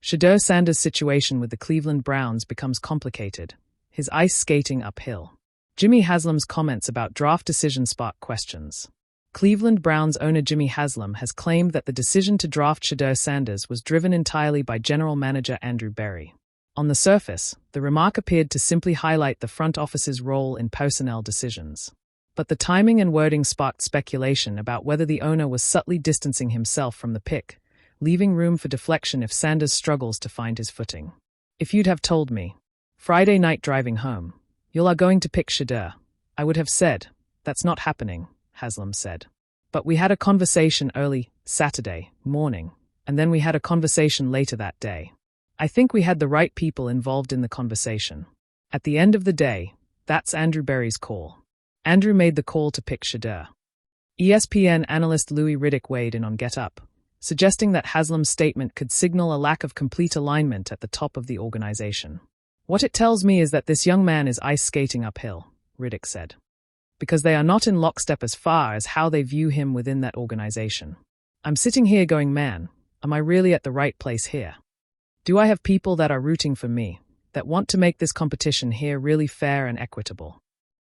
Shedeur Sanders' situation with the Cleveland Browns becomes complicated, his ice skating uphill. Jimmy Haslam's comments about draft decision spark questions. Cleveland Browns owner Jimmy Haslam has claimed that the decision to draft Shedeur Sanders was driven entirely by general manager Andrew Berry. On the surface, the remark appeared to simply highlight the front office's role in personnel decisions. But the timing and wording sparked speculation about whether the owner was subtly distancing himself from the pick, leaving room for deflection if Sanders struggles to find his footing. If you'd have told me, Friday night driving home, you are going to pick Shedeur, I would have said, that's not happening, Haslam said. But we had a conversation early Saturday morning, and then we had a conversation later that day. I think we had the right people involved in the conversation. At the end of the day, that's Andrew Berry's call. Andrew made the call to pick Shedeur. ESPN analyst Louis Riddick weighed in on Get Up, suggesting that Haslam's statement could signal a lack of complete alignment at the top of the organization. What it tells me is that this young man is ice skating uphill, Riddick said, because they are not in lockstep as far as how they view him within that organization. I'm sitting here going, man, am I really at the right place here? Do I have people that are rooting for me, that want to make this competition here really fair and equitable?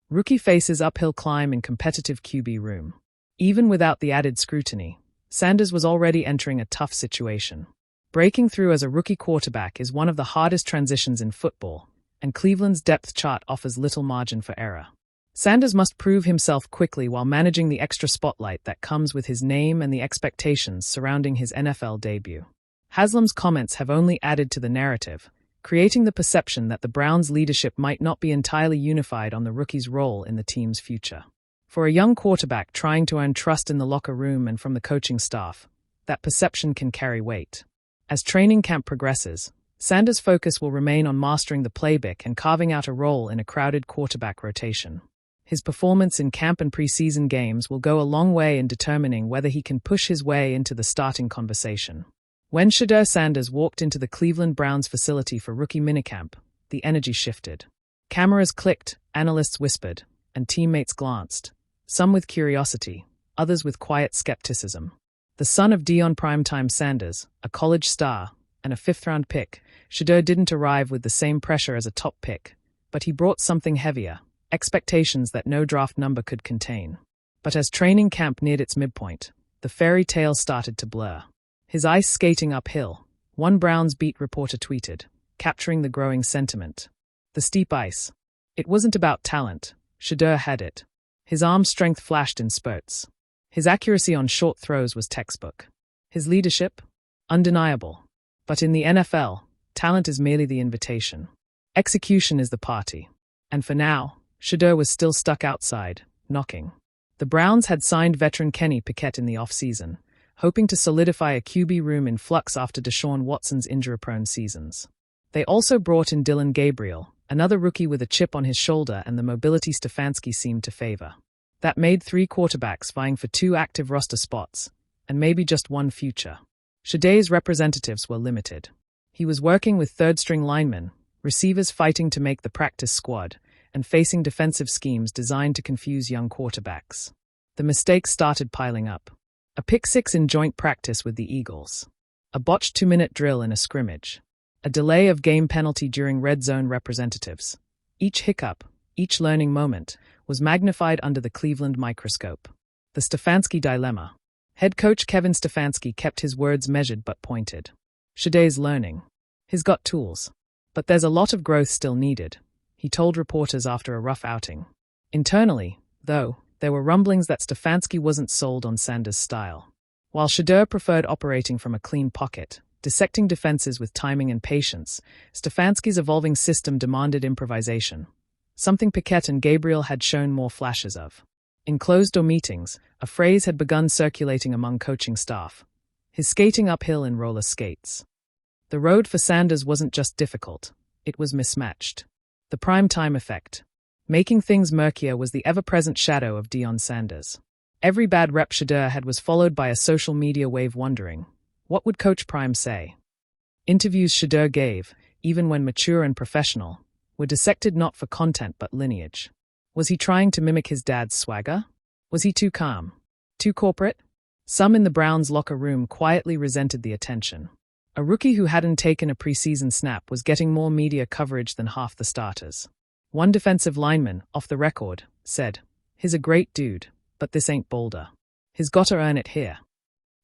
Rookie faces uphill climb in competitive QB room. Even without the added scrutiny, Sanders was already entering a tough situation. Breaking through as a rookie quarterback is one of the hardest transitions in football, and Cleveland's depth chart offers little margin for error. Sanders must prove himself quickly while managing the extra spotlight that comes with his name and the expectations surrounding his NFL debut. Haslam's comments have only added to the narrative, creating the perception that the Browns' leadership might not be entirely unified on the rookie's role in the team's future. For a young quarterback trying to earn trust in the locker room and from the coaching staff, that perception can carry weight. As training camp progresses, Sanders' focus will remain on mastering the playbook and carving out a role in a crowded quarterback rotation. His performance in camp and preseason games will go a long way in determining whether he can push his way into the starting conversation. When Shedeur Sanders walked into the Cleveland Browns facility for rookie minicamp, the energy shifted. Cameras clicked, analysts whispered, and teammates glanced, some with curiosity, others with quiet skepticism. The son of Deion Primetime Sanders, a college star, and a fifth-round pick, Shedeur didn't arrive with the same pressure as a top pick, but he brought something heavier, expectations that no draft number could contain. But as training camp neared its midpoint, the fairy tale started to blur. His ice skating uphill, one Browns beat reporter tweeted, capturing the growing sentiment. The steep ice. It wasn't about talent. Shedeur had it. His arm strength flashed in spurts. His accuracy on short throws was textbook. His leadership? Undeniable. But in the NFL, talent is merely the invitation. Execution is the party. And for now, Shedeur was still stuck outside, knocking. The Browns had signed veteran Kenny Pickett in the offseason, hoping to solidify a QB room in flux after Deshaun Watson's injury-prone seasons. They also brought in Dillon Gabriel, another rookie with a chip on his shoulder and the mobility Stefanski seemed to favor. That made 3 quarterbacks vying for 2 active roster spots, and maybe just 1 future. Shedeur's representatives were limited. He was working with third-string linemen, receivers fighting to make the practice squad, and facing defensive schemes designed to confuse young quarterbacks. The mistakes started piling up. A pick-6 in joint practice with the Eagles. A botched 2-minute drill in a scrimmage. A delay of game penalty during red zone representatives. Each hiccup, each learning moment, was magnified under the Cleveland microscope. The Stefanski dilemma. Head coach Kevin Stefanski kept his words measured but pointed. Shedeur's learning. He's got tools. But there's a lot of growth still needed, he told reporters after a rough outing. Internally, though, there were rumblings that Stefanski wasn't sold on Sanders' style. While Shedeur preferred operating from a clean pocket, dissecting defenses with timing and patience, Stefanski's evolving system demanded improvisation, something Pickett and Gabriel had shown more flashes of. In closed-door meetings, a phrase had begun circulating among coaching staff. His skating uphill in roller skates. The road for Sanders wasn't just difficult, it was mismatched. The prime-time effect. Making things murkier was the ever-present shadow of Deion Sanders. Every bad rep Shedeur had was followed by a social media wave wondering, what would Coach Prime say? Interviews Shedeur gave, even when mature and professional, were dissected not for content but lineage. Was he trying to mimic his dad's swagger? Was he too calm? Too corporate? Some in the Browns' locker room quietly resented the attention. A rookie who hadn't taken a preseason snap was getting more media coverage than half the starters. One defensive lineman, off the record, said, "He's a great dude, but this ain't Boulder. He's gotta earn it here."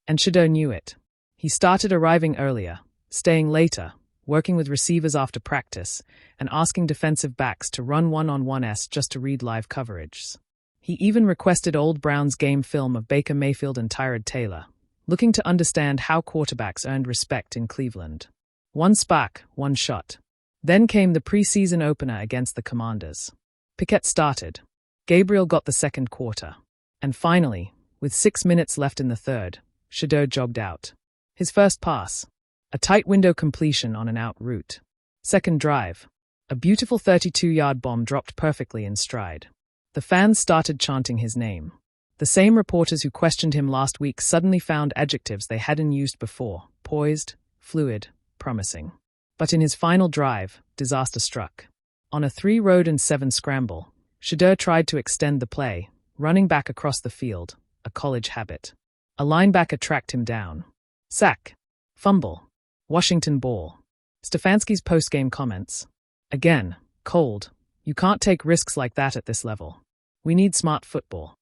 And Shedeur knew it. He started arriving earlier, staying later, working with receivers after practice, and asking defensive backs to run one-on-ones just to read live coverage. He even requested old Browns game film of Baker Mayfield and Tyrod Taylor, looking to understand how quarterbacks earned respect in Cleveland. One spark, one shot. Then came the preseason opener against the Commanders. Pickett started. Gabriel got the second quarter. And finally, with 6 minutes left in the third, Shedeur jogged out. His first pass. A tight window completion on an out route. Second drive. A beautiful 32-yard bomb dropped perfectly in stride. The fans started chanting his name. The same reporters who questioned him last week suddenly found adjectives they hadn't used before: poised, fluid, promising. But in his final drive, disaster struck. On a 3-7 scramble, Shedeur tried to extend the play, running back across the field, a college habit. A linebacker tracked him down. Sack. Fumble. Washington ball. Stefanski's post-game comments. Again, cold. You can't take risks like that at this level. We need smart football.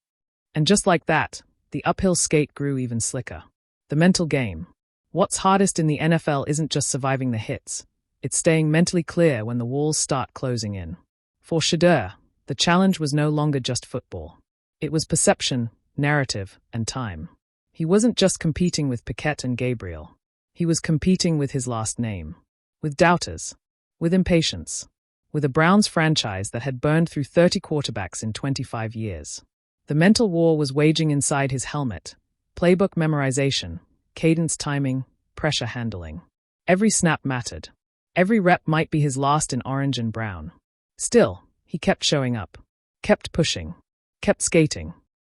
And just like that, the uphill skate grew even slicker. The mental game. What's hardest in the NFL isn't just surviving the hits. It's staying mentally clear when the walls start closing in. For Shedeur, the challenge was no longer just football. It was perception, narrative, and time. He wasn't just competing with Pickett and Gabriel. He was competing with his last name. With doubters. With impatience. With a Browns franchise that had burned through 30 quarterbacks in 25 years. The mental war was waging inside his helmet. Playbook memorization, cadence timing, pressure handling. Every snap mattered. Every rep might be his last in orange and brown. Still, he kept showing up. Kept pushing. Kept skating.